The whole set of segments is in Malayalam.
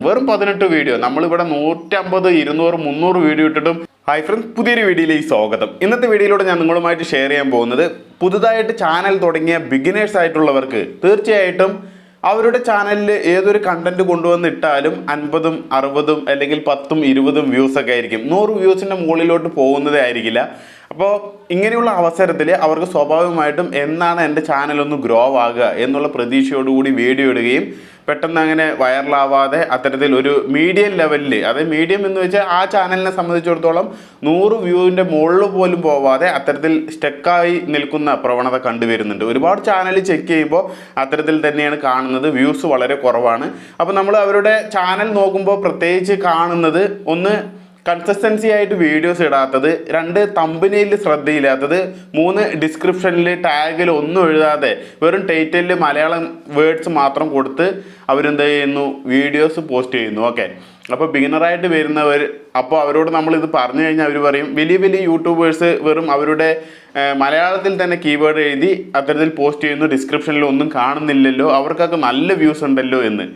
വെറും 18 വീഡിയോ. നമ്മളിവിടെ 150, 200, 300 വീഡിയോ ഇട്ടിട്ടും. ഹായ് ഫ്രണ്ട്സ്, പുതിയൊരു വീഡിയോയിലേക്ക് സ്വാഗതം. ഇന്നത്തെ വീഡിയോയിലൂടെ ഞാൻ നിങ്ങളുമായിട്ട് ഷെയർ ചെയ്യാൻ പോകുന്നത് പുതുതായിട്ട് ചാനൽ തുടങ്ങിയ ബിഗിനേഴ്സ് ആയിട്ടുള്ളവർക്ക് തീർച്ചയായിട്ടും അവരുടെ ചാനലിൽ ഏതൊരു കണ്ടന്റ് കൊണ്ടുവന്നിട്ടാലും 50, 60 അല്ലെങ്കിൽ 10, 20 വ്യൂസ് ഒക്കെ ആയിരിക്കും. 100 വ്യൂസിൻ്റെ മുകളിലോട്ട് പോകുന്നതേ ആയിരിക്കില്ല. അപ്പോൾ ഇങ്ങനെയുള്ള അവസരത്തിൽ അവർക്ക് സ്വാഭാവികമായിട്ടും എന്നാണ് എൻ്റെ ചാനലൊന്ന് ഗ്രോ ആകുക എന്നുള്ള പ്രതീക്ഷയോടുകൂടി വീഡിയോ ഇടുകയും പെട്ടെന്ന് അങ്ങനെ വൈറലാവാതെ അത്തരത്തിൽ ഒരു മീഡിയം ലെവലിൽ, അതായത് മീഡിയം എന്ന് വെച്ചാൽ ആ ചാനലിനെ സംബന്ധിച്ചിടത്തോളം 100 വ്യൂവിൻ്റെ മുകളിൽ പോലും പോവാതെ അത്തരത്തിൽ സ്റ്റക്കായി നിൽക്കുന്ന പ്രവണത കണ്ടുവരുന്നുണ്ട്. ഒരുപാട് ചാനൽ ചെക്ക് ചെയ്യുമ്പോൾ അത്തരത്തിൽ തന്നെയാണ് കാണുന്നത്, വ്യൂസ് വളരെ കുറവാണ്. അപ്പോൾ നമ്മൾ അവരുടെ ചാനൽ നോക്കുമ്പോൾ പ്രത്യേകിച്ച് കാണുന്നത്, ഒന്ന് കൺസിസ്റ്റൻസി ആയിട്ട് വീഡിയോസ് ഇടാത്തത്, 2 തമ്പനെയിൽ ശ്രദ്ധയില്ലാത്തത്, 3 ഡിസ്ക്രിപ്ഷനിൽ ടാഗിൽ ഒന്നും എഴുതാതെ വെറും ടൈറ്റിലിൽ മലയാളം വേർഡ്സ് മാത്രം കൊടുത്ത് അവരെന്ത് ചെയ്യുന്നു, വീഡിയോസ് പോസ്റ്റ് ചെയ്യുന്നു. ഓക്കെ, അപ്പോൾ ബിഗിനറായിട്ട് വരുന്നവർ, അപ്പോൾ അവരോട് നമ്മളിത് പറഞ്ഞു കഴിഞ്ഞാൽ അവർ പറയും വലിയ വലിയ യൂട്യൂബേഴ്സ് വെറും അവരുടെ മലയാളത്തിൽ തന്നെ കീവേഡ് എഴുതി അത്തരത്തിൽ പോസ്റ്റ് ചെയ്യുന്നു, ഡിസ്ക്രിപ്ഷനിൽ ഒന്നും കാണുന്നില്ലല്ലോ, അവർക്കൊക്കെ നല്ല വ്യൂസ് ഉണ്ടല്ലോ എന്ന്.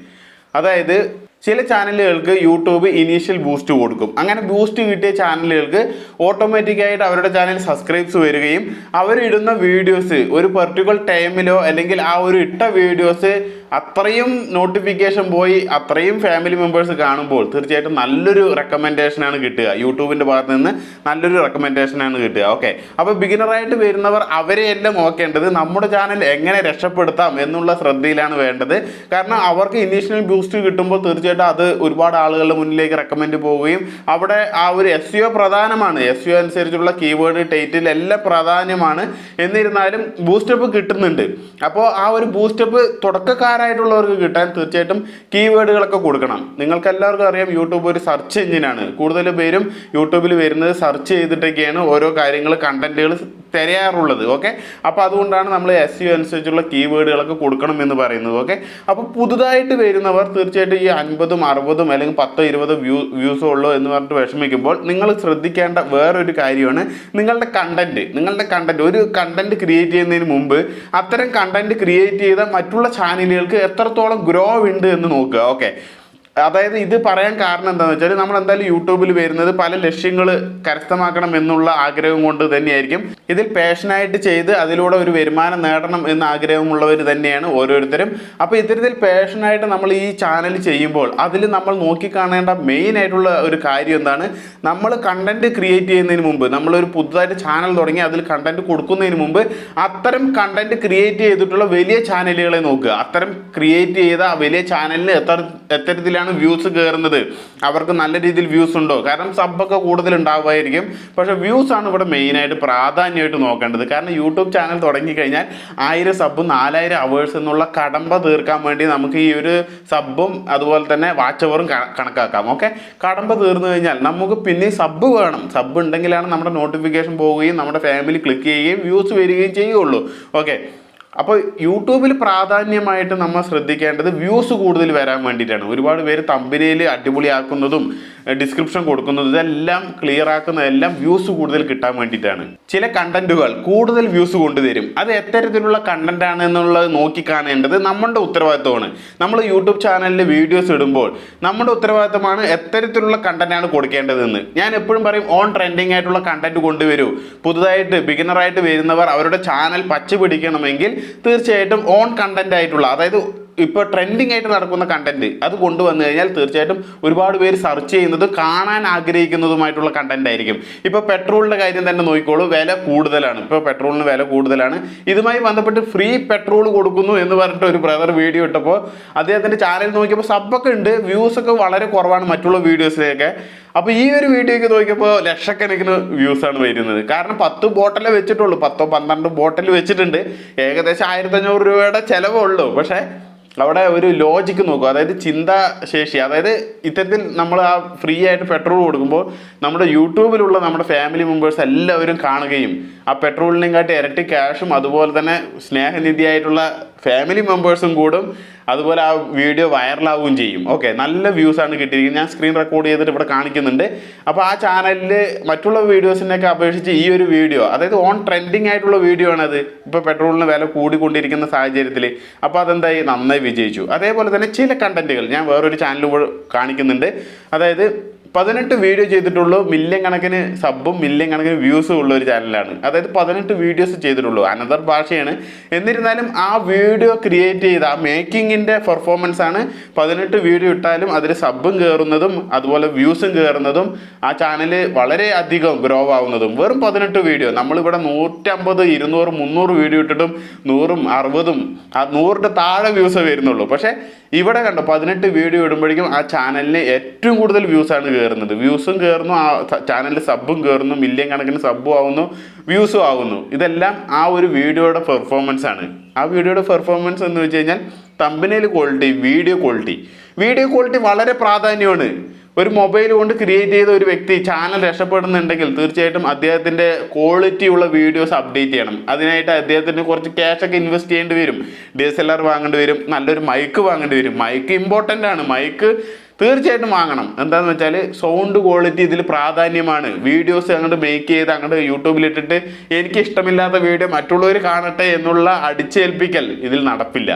അതായത് ചില ചാനലുകൾക്ക് യൂട്യൂബ് ഇനീഷ്യൽ ബൂസ്റ്റ് കൊടുക്കും. അങ്ങനെ ബൂസ്റ്റ് കിട്ടിയ ചാനലുകൾക്ക് ഓട്ടോമാറ്റിക്കായിട്ട് അവരുടെ ചാനൽ സബ്സ്ക്രൈബ്സ് വരികയും അവരിടുന്ന വീഡിയോസ് ഒരു പെർട്ടിക്കുലർ ടൈമിലോ അല്ലെങ്കിൽ ആ ഒരു ഇട്ട വീഡിയോസ് അത്രയും നോട്ടിഫിക്കേഷൻ പോയി അത്രയും ഫാമിലി മെമ്പേഴ്സ് കാണുമ്പോൾ തീർച്ചയായിട്ടും നല്ലൊരു റെക്കമെൻഡേഷനാണ് കിട്ടുക. യൂട്യൂബിൻ്റെ ഭാഗത്ത് നിന്ന് നല്ലൊരു റെക്കമെൻഡേഷനാണ് കിട്ടുക. ഓക്കെ, അപ്പോൾ ബിഗിനറായിട്ട് വരുന്നവർ അവരെയെല്ലാം നോക്കേണ്ടത് നമ്മുടെ ചാനൽ എങ്ങനെ രക്ഷപ്പെടുത്താം എന്നുള്ള ശ്രദ്ധയിലാണ് വേണ്ടത്. കാരണം അവർക്ക് ഇനീഷ്യൽ ബൂസ്റ്റ് കിട്ടുമ്പോൾ തീർച്ചയായിട്ടും അത് ഒരുപാട് ആളുകളുടെ മുന്നിലേക്ക് റെക്കമെൻഡ് പോവുകയും അവിടെ ആ ഒരു SEO പ്രധാനമാണ്. SEO അനുസരിച്ചുള്ള കീവേഡ്, ടൈറ്റിൽ എല്ലാം പ്രാധാന്യമാണ്. എന്നിരുന്നാലും ബൂസ്റ്റപ്പ് കിട്ടുന്നുണ്ട്. അപ്പോൾ ആ ഒരു ബൂസ്റ്റപ്പ് തുടക്കക്കാരായിട്ടുള്ളവർക്ക് കിട്ടാൻ തീർച്ചയായിട്ടും കീവേഡുകളൊക്കെ കൊടുക്കണം. നിങ്ങൾക്ക് എല്ലാവർക്കും അറിയാം, യൂട്യൂബ് ഒരു സെർച്ച് എഞ്ചിനാണ്. കൂടുതൽ പേരും യൂട്യൂബിൽ വരുന്നത് സെർച്ച് ചെയ്തിട്ടൊക്കെയാണ് ഓരോ കാര്യങ്ങൾ, കണ്ടന്റുകൾ തിരയാറുള്ളത്. ഓക്കെ, അപ്പോൾ അതുകൊണ്ടാണ് നമ്മൾ SEO അനുസരിച്ചുള്ള കീവേഡുകളൊക്കെ കൊടുക്കണം എന്ന് പറയുന്നത്. ഓക്കെ, അപ്പോൾ പുതുതായിട്ട് വരുന്നവർ തീർച്ചയായിട്ടും ഈ 50, 60 അല്ലെങ്കിൽ 10, 20 വ്യൂസോ ഉള്ളൂ എന്ന് പറഞ്ഞിട്ട് വിഷമിക്കുമ്പോൾ നിങ്ങൾ ശ്രദ്ധിക്കേണ്ട വേറൊരു കാര്യമാണ് നിങ്ങളുടെ കണ്ടന്റ്. ഒരു കണ്ടന്റ് ക്രിയേറ്റ് ചെയ്യുന്നതിന് മുമ്പ് അത്തരം കണ്ടന്റ് ക്രിയേറ്റ് ചെയ്ത മറ്റുള്ള ചാനലുകൾക്ക് എത്രത്തോളം ഗ്രോ ഉണ്ട് എന്ന് നോക്കുക. ഓക്കെ, അതായത് ഇത് പറയാൻ കാരണം എന്താണെന്ന് വെച്ചാൽ നമ്മൾ എന്തായാലും യൂട്യൂബിൽ വരുന്നത് പല ലക്ഷ്യങ്ങൾ കരസ്ഥമാക്കണം എന്നുള്ള ആഗ്രഹം കൊണ്ട് തന്നെയായിരിക്കും. ഇതിൽ പാഷനായിട്ട് ചെയ്ത് അതിലൂടെ ഒരു വരുമാനം നേടണം എന്ന ആഗ്രഹമുള്ളവർ തന്നെയാണ് ഓരോരുത്തരും. അപ്പോൾ ഇത്തരത്തിൽ പാഷനായിട്ട് നമ്മൾ ഈ ചാനൽ ചെയ്യുമ്പോൾ അതിൽ നമ്മൾ നോക്കിക്കാണേണ്ട മെയിൻ ആയിട്ടുള്ള ഒരു കാര്യം എന്താണ്, നമ്മൾ കണ്ടന്റ് ക്രിയേറ്റ് ചെയ്യുന്നതിന് മുമ്പ്, നമ്മളൊരു പുതുതായിട്ട് ചാനൽ തുടങ്ങി അതിൽ കണ്ടന്റ് കൊടുക്കുന്നതിന് മുമ്പ് അത്തരം കണ്ടന്റ് ക്രിയേറ്റ് ചെയ്തിട്ടുള്ള വലിയ ചാനലുകളെ നോക്കുക. അത്തരം ക്രിയേറ്റ് ചെയ്ത വലിയ ചാനലിന് എത്തരത്തിലാണ് വ്യൂസ് കയറുന്നത്, അവർക്ക് നല്ല രീതിയിൽ വ്യൂസ് ഉണ്ടോ? കാരണം സബ്ബൊക്കെ കൂടുതൽ ഉണ്ടാവുമായിരിക്കും, പക്ഷേ വ്യൂസ് ആണ് ഇവിടെ മെയിനായിട്ട് പ്രാധാന്യമായിട്ട് നോക്കേണ്ടത്. കാരണം യൂട്യൂബ് ചാനൽ തുടങ്ങിക്കഴിഞ്ഞാൽ 1000 സബ്ബും 4000 അവേഴ്സ് എന്നുള്ള കടമ്പ തീർക്കാൻ വേണ്ടി നമുക്ക് ഈ ഒരു സബ്ബും അതുപോലെ തന്നെ വാച്ച് അവറും കണക്കാക്കാം. ഓക്കെ, കടമ്പ തീർന്നു കഴിഞ്ഞാൽ നമുക്ക് പിന്നെ സബ്ബ് വേണം. സബ്ബ് ഉണ്ടെങ്കിലാണ് നമ്മുടെ നോട്ടിഫിക്കേഷൻ പോവുകയും നമ്മുടെ ഫാമിലി ക്ലിക്ക് ചെയ്യുകയും വ്യൂസ് വരികയും ചെയ്യുള്ളൂ. ഓക്കെ, അപ്പോൾ യൂട്യൂബിൽ പ്രാധാന്യമായിട്ട് നമ്മൾ ശ്രദ്ധിക്കേണ്ടത് വ്യൂസ് കൂടുതൽ വരാൻ വേണ്ടിയിട്ടാണ്. ഒരുപാട് പേര് തമ്പനയിൽ അടിപൊളിയാക്കുന്നതും ഡിസ്ക്രിപ്ഷൻ കൊടുക്കുന്നതും ഇതെല്ലാം ക്ലിയർ ആക്കുന്നതെല്ലാം വ്യൂസ് കൂടുതൽ കിട്ടാൻ വേണ്ടിയിട്ടാണ്. ചില കണ്ടന്റുകൾ കൂടുതൽ വ്യൂസ് കൊണ്ടുതരും. അത് എത്തരത്തിലുള്ള കണ്ടന്റ് ആണ് എന്നുള്ളത് നോക്കിക്കാണേണ്ടത് നമ്മുടെ ഉത്തരവാദിത്വമാണ്. നമ്മൾ യൂട്യൂബ് ചാനലിൽ വീഡിയോസ് ഇടുമ്പോൾ നമ്മുടെ ഉത്തരവാദിത്തമാണ് എത്തരത്തിലുള്ള കണ്ടന്റാണ് കൊടുക്കേണ്ടതെന്ന്. ഞാൻ എപ്പോഴും പറയും, ഓൺ ട്രെൻഡിങ് ആയിട്ടുള്ള കണ്ടന്റ് കൊണ്ടുവരൂ. പുതുതായിട്ട് ബിഗിനറായിട്ട് വരുന്നവർ അവരുടെ ചാനൽ പച്ച പിടിക്കണമെങ്കിൽ തീർച്ചയായിട്ടും ഓൺ കണ്ടന്റ് ആയിട്ടുള്ള, അതായത് ഇപ്പോൾ ട്രെൻഡിങ് ആയിട്ട് നടക്കുന്ന കണ്ടന്റ് അത് കൊണ്ടുവന്നു കഴിഞ്ഞാൽ തീർച്ചയായിട്ടും ഒരുപാട് പേര് സെർച്ച് ചെയ്യുന്നതും കാണാൻ ആഗ്രഹിക്കുന്നതുമായിട്ടുള്ള കണ്ടന്റ് ആയിരിക്കും. ഇപ്പോൾ പെട്രോളിൻ്റെ കാര്യം തന്നെ നോക്കിക്കോളൂ, വില കൂടുതലാണ്. ഇപ്പോൾ പെട്രോളിന് വില കൂടുതലാണ്. ഇതുമായി ബന്ധപ്പെട്ട് ഫ്രീ പെട്രോൾ കൊടുക്കുന്നു എന്ന് പറഞ്ഞിട്ട് ഒരു ബ്രദർ വീഡിയോ ഇട്ടപ്പോൾ അദ്ദേഹത്തിൻ്റെ ചാനൽ നോക്കിയപ്പോൾ സബ്ബൊക്കെ ഉണ്ട്, വ്യൂസൊക്കെ വളരെ കുറവാണ് മറ്റുള്ള വീഡിയോസിലേക്ക്. അപ്പോൾ ഈ ഒരു വീഡിയോയ്ക്ക് നോക്കിയപ്പോൾ ലക്ഷക്കണക്കിന് വ്യൂസാണ് വരുന്നത്. കാരണം 10 ബോട്ടിലേ വെച്ചിട്ടുള്ളൂ, 10 12 ബോട്ടിൽ വെച്ചിട്ടുണ്ട്. ഏകദേശം 1500 രൂപയുടെ ചിലവുള്ളൂ. പക്ഷേ അവിടെ ഒരു ലോജിക്ക് നോക്കുക, അതായത് ചിന്താശേഷി. അതായത് ഇത്തരത്തിൽ നമ്മൾ ആ ഫ്രീ ആയിട്ട് പെട്രോൾ കൊടുക്കുമ്പോൾ നമ്മുടെ യൂട്യൂബിലുള്ള നമ്മുടെ ഫാമിലി മെമ്പേഴ്സ് എല്ലാവരും കാണുകയും ആ പെട്രോളിനെയും കാട്ടി ഇരട്ടി ക്യാഷും അതുപോലെ തന്നെ സ്നേഹനിധിയായിട്ടുള്ള ഫാമിലി മെമ്പേഴ്സും കൂടും. അതുപോലെ ആ വീഡിയോ വൈറലാവുകയും ചെയ്യും. ഓക്കെ, നല്ല വ്യൂസ് ആണ് കിട്ടിയിരിക്കുന്നത്. ഞാൻ സ്ക്രീൻ റെക്കോർഡ് ചെയ്തിട്ട് ഇവിടെ കാണിക്കുന്നുണ്ട്. അപ്പോൾ ആ ചാനലിൽ മറ്റുള്ള വീഡിയോസിനൊക്കെ അപേക്ഷിച്ച് ഈ ഒരു വീഡിയോ, അതായത് ഓൺ ട്രെൻഡിങ് ആയിട്ടുള്ള വീഡിയോ ആണത്. ഇപ്പോൾ പെട്രോളിന് വില കൂടിക്കൊണ്ടിരിക്കുന്ന സാഹചര്യത്തിൽ അപ്പോൾ അതെന്തായി, നന്നായി വിജയിച്ചു. അതേപോലെ തന്നെ ചില കണ്ടന്റുകൾ ഞാൻ വേറൊരു ചാനൽ കാണിക്കുന്നുണ്ട്. അതായത് 18 വീഡിയോ ചെയ്തിട്ടുള്ളൂ, മില്യൺ കണക്കിന് സബും മില്യൺ കണക്കിന് വ്യൂസും ഉള്ള ഒരു ചാനലാണ്. അതായത് 18 വീഡിയോസ് ചെയ്തിട്ടുള്ളൂ, അനദർ ഭാഷയാണ്. എന്നിരുന്നാലും ആ വീഡിയോ ക്രിയേറ്റ് ചെയ്ത ആ മേക്കിങ്ങിൻ്റെ പെർഫോമൻസ് ആണ് 18 വീഡിയോ ഇട്ടാലും അതിൽ സബും കയറുന്നതും അതുപോലെ വ്യൂസും കയറുന്നതും ആ ചാനൽ വളരെ അധികം ഗ്രോ ആവുന്നതും. വെറും 18 വീഡിയോ, നമ്മളിവിടെ 150, 200, 300 വീഡിയോ ഇട്ടിട്ടും 100ഉം 60ഉം 100ന്റെ താഴെ വ്യൂസ് വരുന്നുള്ളൂ. പക്ഷേ ഇവിടെ കണ്ടോ 18 വീഡിയോ ഇടുമ്പോഴേക്കും ആ ചാനലിന് ഏറ്റവും കൂടുതൽ വ്യൂസാണ് കയറുന്നത്. വ്യൂസും കയറുന്നു, ആ ചാനലിൽ സബും കയറുന്നു, മില്യൺ കണക്കിന് സബും ആവുന്നു, വ്യൂസും ആവുന്നു. ഇതെല്ലാം ആ ഒരു വീഡിയോയുടെ പെർഫോമൻസ് ആണ്. ആ വീഡിയോയുടെ പെർഫോമൻസ് എന്ന് വെച്ച് കഴിഞ്ഞാൽ തമ്പനയിൽ ക്വാളിറ്റി, വീഡിയോ ക്വാളിറ്റി വളരെ പ്രാധാന്യമാണ്. ഒരു മൊബൈൽ കൊണ്ട് ക്രിയേറ്റ് ചെയ്ത ഒരു വ്യക്തി ചാനൽ രക്ഷപ്പെടുന്നുണ്ടെങ്കിൽ തീർച്ചയായിട്ടും അദ്ദേഹത്തിൻ്റെ ക്വാളിറ്റിയുള്ള വീഡിയോസ് അപ്ഡേറ്റ് ചെയ്യണം. അതിനായിട്ട് അദ്ദേഹത്തിന് കുറച്ച് ക്യാഷൊക്കെ ഇൻവെസ്റ്റ് ചെയ്യേണ്ടി വരും. DSLR വാങ്ങേണ്ടി വരും, നല്ലൊരു മൈക്ക് വാങ്ങേണ്ടി വരും. മൈക്ക് ഇമ്പോർട്ടൻ്റ് ആണ്, മൈക്ക് തീർച്ചയായിട്ടും വാങ്ങണം. എന്താണെന്ന് വെച്ചാൽ സൗണ്ട് ക്വാളിറ്റി ഇതിൽ പ്രാധാന്യമാണ്. വീഡിയോസ് അങ്ങോട്ട് മേക്ക് ചെയ്ത് അങ്ങോട്ട് യൂട്യൂബിലിട്ടിട്ട് എനിക്ക് ഇഷ്ടമില്ലാത്ത വീഡിയോ മറ്റുള്ളവർ കാണട്ടെ എന്നുള്ള അടിച്ചേൽപ്പിക്കൽ ഇതിൽ നടപ്പില്ല.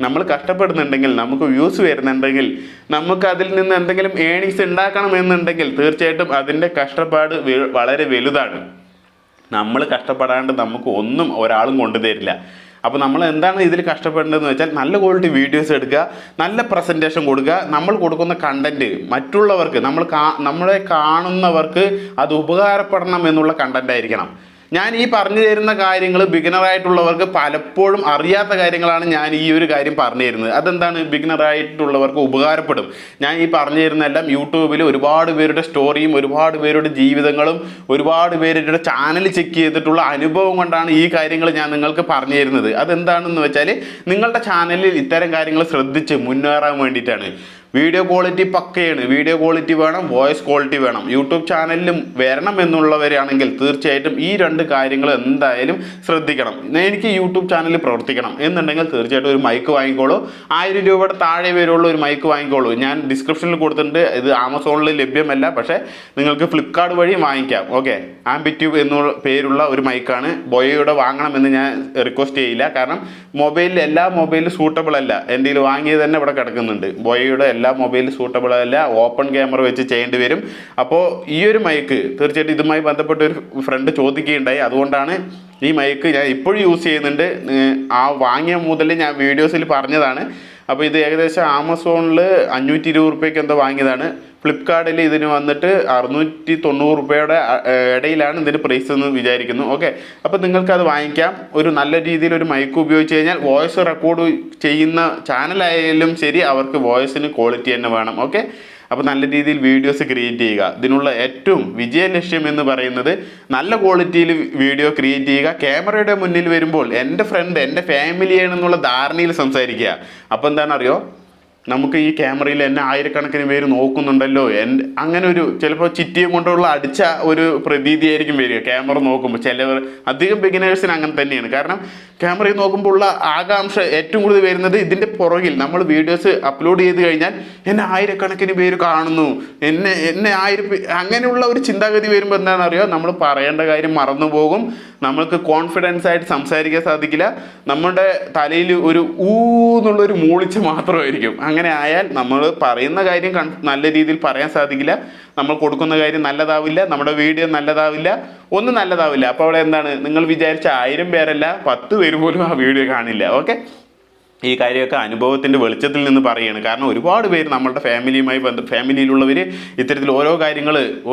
നമ്മൾ കഷ്ടപ്പെടുന്നുണ്ടെങ്കിൽ, നമുക്ക് വ്യൂസ് വരുന്നുണ്ടെങ്കിൽ, നമുക്ക് അതിൽ നിന്ന് എന്തെങ്കിലും ഏണിങ്സ് ഉണ്ടാക്കണമെന്നുണ്ടെങ്കിൽ തീർച്ചയായിട്ടും അതിൻ്റെ കഷ്ടപ്പാട് വളരെ വലുതാണ്. നമ്മൾ കഷ്ടപ്പെടാണ്ട് നമുക്ക് ഒന്നും ഒരാളും കൊണ്ടുതരില്ല. അപ്പോൾ നമ്മൾ എന്താണ് ഇതിൽ കഷ്ടപ്പെടേണ്ടതെന്ന് വെച്ചാൽ നല്ല ക്വാളിറ്റി വീഡിയോസ് എടുക്കുക, നല്ല പ്രസൻറ്റേഷൻ കൊടുക്കുക, നമ്മൾ കൊടുക്കുന്ന കണ്ടൻറ്റ് മറ്റുള്ളവർക്ക്, നമ്മളെ കാണുന്നവർക്ക് അത് ഉപകാരപ്പെടണം എന്നുള്ള കണ്ടൻ്റ് ആയിരിക്കണം. ഞാൻ ഈ പറഞ്ഞു തരുന്ന കാര്യങ്ങൾ ബിഗിനറായിട്ടുള്ളവർക്ക് പലപ്പോഴും അറിയാത്ത കാര്യങ്ങളാണ് ഞാൻ ഈ ഒരു കാര്യം പറഞ്ഞു തരുന്നത്. അതെന്താണ്, ബിഗിനറായിട്ടുള്ളവർക്ക് ഉപകാരപ്പെടും. ഞാൻ ഈ പറഞ്ഞു തരുന്നതെല്ലാം യൂട്യൂബിൽ ഒരുപാട് പേരുടെ സ്റ്റോറിയും ഒരുപാട് പേരുടെ ജീവിതങ്ങളും ഒരുപാട് പേരുടെ ചാനൽ ചെക്ക് ചെയ്തിട്ടുള്ള അനുഭവം കൊണ്ടാണ് ഈ കാര്യങ്ങൾ ഞാൻ നിങ്ങൾക്ക് പറഞ്ഞു തരുന്നത്. അതെന്താണെന്ന് വെച്ചാൽ നിങ്ങളുടെ ചാനലിൽ ഇത്തരം കാര്യങ്ങൾ ശ്രദ്ധിച്ച് മുന്നേറാൻ വേണ്ടിയിട്ടാണ്. വീഡിയോ ക്വാളിറ്റി പക്കയാണ്, വീഡിയോ ക്വാളിറ്റി വേണം, വോയിസ് ക്വാളിറ്റി വേണം. യൂട്യൂബ് ചാനലിലും വരണം എന്നുള്ളവരാണെങ്കിൽ തീർച്ചയായിട്ടും ഈ 2 കാര്യങ്ങൾ എന്തായാലും ശ്രദ്ധിക്കണം. എനിക്ക് യൂട്യൂബ് ചാനലിൽ പ്രവർത്തിക്കണം എന്നുണ്ടെങ്കിൽ തീർച്ചയായിട്ടും ഒരു മൈക്ക് വാങ്ങിക്കോളൂ. 1000 രൂപയുടെ താഴെ വരുള്ള ഒരു മൈക്ക് വാങ്ങിക്കോളൂ. ഞാൻ ഡിസ്ക്രിപ്ഷനിൽ കൊടുത്തിട്ടുണ്ട്. ഇത് ആമസോണിൽ ലഭ്യമല്ല, പക്ഷേ നിങ്ങൾക്ക് ഫ്ലിപ്കാർട്ട് വഴി വാങ്ങിക്കാം. ഓക്കെ, ആംബിറ്റ്യൂബ് എന്നുള്ള പേരുള്ള ഒരു മൈക്കാണ്. ബോയയുടെ വാങ്ങണമെന്ന് ഞാൻ റിക്വസ്റ്റ് ചെയ്യില്ല, കാരണം എല്ലാ മൊബൈലും സൂട്ടബിൾ അല്ല. എൻ്റെ കയ്യിൽ വാങ്ങിയത് തന്നെ ഇവിടെ കിടക്കുന്നുണ്ട്. ബോയയുടെ എല്ലാ മൊബൈലും സൂട്ടബിൾ അല്ല, ഓപ്പൺ ക്യാമറ വെച്ച് ചെയ്യേണ്ടി വരും. അപ്പോൾ ഈ ഒരു മൈക്ക് തീർച്ചയായിട്ടും ഇതുമായി ബന്ധപ്പെട്ട ഒരു ഫ്രണ്ട് ചോദിക്കുകയുണ്ടായി. അതുകൊണ്ടാണ് ഈ മൈക്ക് ഞാൻ ഇപ്പോഴും യൂസ് ചെയ്യുന്നുണ്ട്. ആ വാങ്ങിയ മുതൽ ഞാൻ വീഡിയോസിൽ പറഞ്ഞതാണ്. അപ്പോൾ ഇത് ഏകദേശം ആമസോണിൽ 520 രൂപയ്ക്ക് എന്തോ വാങ്ങിയതാണ്. ഫ്ലിപ്കാർട്ടിൽ ഇതിന് വന്നിട്ട് 690 രൂപയുടെ ഇടയിലാണ് ഇതിൻ്റെ പ്രൈസ് എന്ന് വിചാരിക്കുന്നു. ഓക്കെ, അപ്പോൾ നിങ്ങൾക്കത് വാങ്ങിക്കാം. ഒരു നല്ല രീതിയിൽ ഒരു മൈക്ക് ഉപയോഗിച്ച് കഴിഞ്ഞാൽ വോയിസ് റെക്കോർഡ് ചെയ്യുന്ന ചാനലായാലും ശരി, അവർക്ക് വോയിസിന് ക്വാളിറ്റി തന്നെ വേണം. ഓക്കെ, അപ്പോൾ നല്ല രീതിയിൽ വീഡിയോസ് ക്രിയേറ്റ് ചെയ്യുക. ഇതിനുള്ള ഏറ്റവും വിജയ ലക്ഷ്യം എന്ന് പറയുന്നത് നല്ല ക്വാളിറ്റിയിൽ വീഡിയോ ക്രിയേറ്റ് ചെയ്യുക. ക്യാമറയുടെ മുന്നിൽ വരുമ്പോൾ എൻ്റെ ഫ്രണ്ട്, എൻ്റെ ഫാമിലിയാണെന്നുള്ള ധാരണയിൽ സംസാരിക്കുക. അപ്പോൾ എന്താണെന്നറിയോ, നമുക്ക് ഈ ക്യാമറയിൽ എന്നെ ആയിരക്കണക്കിന് പേര് നോക്കുന്നുണ്ടല്ലോ, അങ്ങനെ ഒരു ചിലപ്പോൾ ചിറ്റിയും കൊണ്ടുള്ള അടിച്ച ഒരു പ്രതീതിയായിരിക്കും വരിക ക്യാമറ നോക്കുമ്പോൾ. ചിലവർ, അധികം ബിഗിനേഴ്സിന് അങ്ങനെ തന്നെയാണ്. കാരണം ക്യാമറയിൽ നോക്കുമ്പോൾ ഉള്ള ആകാംക്ഷ ഏറ്റവും കൂടുതൽ വരുന്നത് ഇതിൻ്റെ പുറകിൽ നമ്മൾ വീഡിയോസ് അപ്ലോഡ് ചെയ്ത് കഴിഞ്ഞാൽ എന്നെ ആയിരക്കണക്കിന് പേര് കാണുന്നു, എന്നെ 1000 അങ്ങനെയുള്ള ഒരു ചിന്താഗതി വരുമ്പോൾ എന്താണെന്നറിയോ, നമ്മൾ പറയേണ്ട കാര്യം മറന്നു പോകും. നമ്മൾക്ക് കോൺഫിഡൻസ് ആയിട്ട് സംസാരിക്കാൻ സാധിക്കില്ല. നമ്മുടെ തലയിൽ ഒരു എന്നുള്ളൊരു മൂളിച്ച മാത്രമായിരിക്കും. അങ്ങനെ ആയാൽ നമ്മൾ പറയുന്ന കാര്യം നല്ല രീതിയിൽ പറയാൻ സാധിക്കില്ല, നമ്മൾ കൊടുക്കുന്ന കാര്യം നല്ലതാവില്ല, നമ്മുടെ വീഡിയോ നല്ലതാവില്ല, ഒന്നും നല്ലതാവില്ല. അപ്പോൾ അവിടെ എന്താണ്, നിങ്ങൾ വിചാരിച്ച 1000 പേരല്ല 10 പേര് പോലും ആ വീഡിയോ കാണില്ല. ഓക്കെ, ഈ കാര്യമൊക്കെ അനുഭവത്തിൻ്റെ വെളിച്ചത്തിൽ നിന്ന് പറയുകയാണ്. കാരണം ഒരുപാട് പേര് നമ്മളുടെ ഫാമിലിയിലുള്ളവർ ഇത്തരത്തിൽ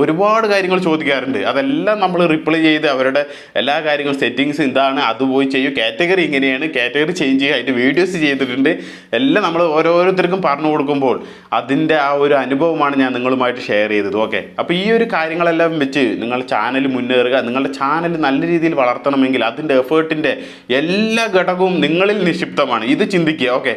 ഒരുപാട് കാര്യങ്ങൾ ചോദിക്കാറുണ്ട്. അതെല്ലാം നമ്മൾ റിപ്ലൈ ചെയ്ത് അവരുടെ എല്ലാ കാര്യങ്ങളും സെറ്റിങ്സ് ഇതാണ്, അത് പോയി ചെയ്യും, കാറ്റഗറി ഇങ്ങനെയാണ്, കാറ്റഗറി ചേഞ്ച് ചെയ്യുക, അതിൻ്റെ വീഡിയോസ് ചെയ്തിട്ടുണ്ട്, എല്ലാം നമ്മൾ ഓരോരുത്തർക്കും പറഞ്ഞു കൊടുക്കുമ്പോൾ അതിൻ്റെ ആ ഒരു അനുഭവമാണ് ഞാൻ നിങ്ങളുമായിട്ട് ഷെയർ ചെയ്തത്. ഓക്കെ, അപ്പോൾ ഈ ഒരു കാര്യങ്ങളെല്ലാം വെച്ച് നിങ്ങൾ ചാനൽ മുന്നേറുക. നിങ്ങളുടെ ചാനൽ നല്ല രീതിയിൽ വളർത്തണമെങ്കിൽ അതിൻ്റെ എഫേർട്ടിൻ്റെ എല്ലാ ഘടകവും നിങ്ങളിൽ നിക്ഷിപ്തമാണ്. ഇത് ചിന്തിക്കുക. ഓക്കെ,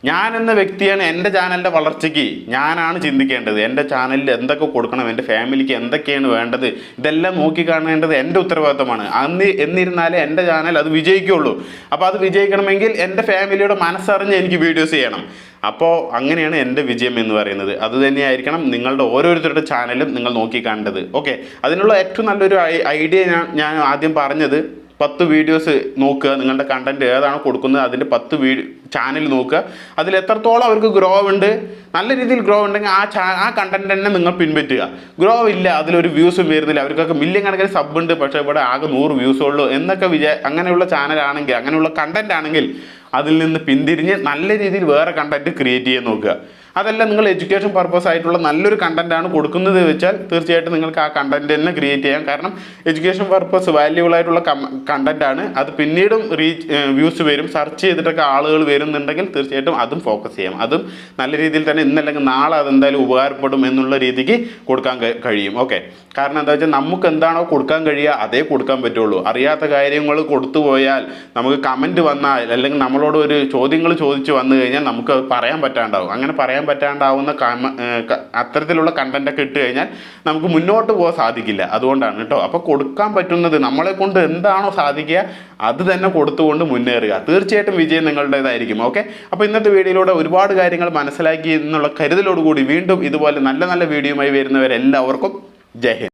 ഞാൻ എന്ന വ്യക്തിയാണ് എൻ്റെ ചാനലിൻ്റെ വളർച്ചയ്ക്ക് ഞാനാണ് ചിന്തിക്കേണ്ടത്. എൻ്റെ ചാനലിൽ എന്തൊക്കെ കൊടുക്കണം, എൻ്റെ ഫാമിലിക്ക് എന്തൊക്കെയാണ് വേണ്ടത്, ഇതെല്ലാം നോക്കി കാണേണ്ടത് എൻ്റെ ഉത്തരവാദിത്തമാണ്. എന്നിരുന്നാലേ എൻ്റെ ചാനൽ അത് വിജയിക്കുള്ളൂ. അപ്പോൾ അത് വിജയിക്കണമെങ്കിൽ എൻ്റെ ഫാമിലിയുടെ മനസ്സറിഞ്ഞ് എനിക്ക് വീഡിയോസ് ചെയ്യണം. അപ്പോൾ അങ്ങനെയാണ് എൻ്റെ വിജയം എന്ന് പറയുന്നത്. അത് തന്നെയായിരിക്കണം നിങ്ങളുടെ ഓരോരുത്തരുടെ ചാനലും നിങ്ങൾ നോക്കി കാണേണ്ടത്. ഓക്കെ, അതിനുള്ള ഏറ്റവും നല്ലൊരു ഐഡിയ ഞാൻ ആദ്യം പറഞ്ഞത്, 10 വീഡിയോസ് നോക്കുക, നിങ്ങളുടെ കണ്ടന്റ് ഏതാണ് കൊടുക്കുന്നത് അതിൻ്റെ 10 ചാനൽ നോക്കുക, അതിൽ എത്രത്തോളം അവർക്ക് ഗ്രോ ഉണ്ട്, നല്ല രീതിയിൽ ഗ്രോ ഉണ്ടെങ്കിൽ ആ കണ്ടന്റ് തന്നെ നിങ്ങൾ പിൻപറ്റുക. ഗ്രോ ഇല്ല, അതിലൊരു വ്യൂസും വരുന്നില്ല, അവർക്കൊക്കെ മില്യൺ കണക്കിന് സബ് ഉണ്ട്, പക്ഷേ ഇവിടെ ആകെ 100 വ്യൂസ് ഉള്ളൂ എന്നൊക്കെ അങ്ങനെയുള്ള ചാനലാണെങ്കിൽ, അങ്ങനെയുള്ള കണ്ടന്റ് ആണെങ്കിൽ അതിൽ നിന്ന് പിന്തിരിഞ്ഞ് നല്ല രീതിയിൽ വേറെ കണ്ടന്റ് ക്രിയേറ്റ് ചെയ്യാൻ നോക്കുക. അതല്ല നിങ്ങൾ എഡ്യൂക്കേഷൻ പർപ്പസ് ആയിട്ടുള്ള നല്ലൊരു കണ്ടന്റാണ് കൊടുക്കുന്നത് വെച്ചാൽ തീർച്ചയായിട്ടും നിങ്ങൾക്ക് ആ കണ്ടന്റ് തന്നെ ക്രിയേറ്റ് ചെയ്യാം. കാരണം എഡ്യൂക്കേഷൻ പർപ്പസ് വാല്യൂബിൾ ആയിട്ടുള്ള കണ്ടന്റാണ്, അത് പിന്നീടും വ്യൂസ് വരും, സെർച്ച് ചെയ്തിട്ടൊക്കെ ആളുകൾ വരുന്നുണ്ടെങ്കിൽ തീർച്ചയായിട്ടും അതും ഫോക്കസ് ചെയ്യാം. അതും നല്ല രീതിയിൽ തന്നെ ഇന്നല്ലെങ്കിൽ നാളെ അതെന്തായാലും ഉപകാരപ്പെടും എന്നുള്ള രീതിക്ക് കൊടുക്കാൻ കഴിയും. ഓക്കെ, കാരണം എന്താ വെച്ചാൽ നമുക്ക് എന്താണോ കൊടുക്കാൻ കഴിയുക അതേ കൊടുക്കാൻ പറ്റുള്ളൂ. അറിയാത്ത കാര്യങ്ങൾ കൊടുത്തു പോയാൽ, നമുക്ക് കമൻറ്റ് വന്നാൽ, അല്ലെങ്കിൽ നമ്മളോട് ഒരു ചോദ്യങ്ങൾ ചോദിച്ചു വന്നു കഴിഞ്ഞാൽ നമുക്ക് പറയാൻ പറ്റാണ്ടാവും. അങ്ങനെ പറയാൻ പറ്റാണ്ടാവുന്ന അത്തരത്തിലുള്ള കണ്ടന്റൊക്കെ ഇട്ട് കഴിഞ്ഞാൽ നമുക്ക് മുന്നോട്ട് പോകാൻ സാധിക്കില്ല. അതുകൊണ്ടാണ് കേട്ടോ. അപ്പോൾ കൊടുക്കാൻ പറ്റുന്നത്, നമ്മളെ കൊണ്ട് എന്താണോ സാധിക്കുക അത് തന്നെ കൊടുത്തുകൊണ്ട് മുന്നേറുക. തീർച്ചയായിട്ടും വിജയം നിങ്ങളുടേതായിരിക്കും. ഓക്കെ, അപ്പോൾ ഇന്നത്തെ വീഡിയോയിലൂടെ ഒരുപാട് കാര്യങ്ങൾ മനസ്സിലാക്കി എന്നുള്ള കരുതലോടുകൂടി വീണ്ടും ഇതുപോലെ നല്ല നല്ല വീഡിയോയുമായി വരുന്നവരെല്ലാവർക്കും ജയ് ഹിന്ദ്.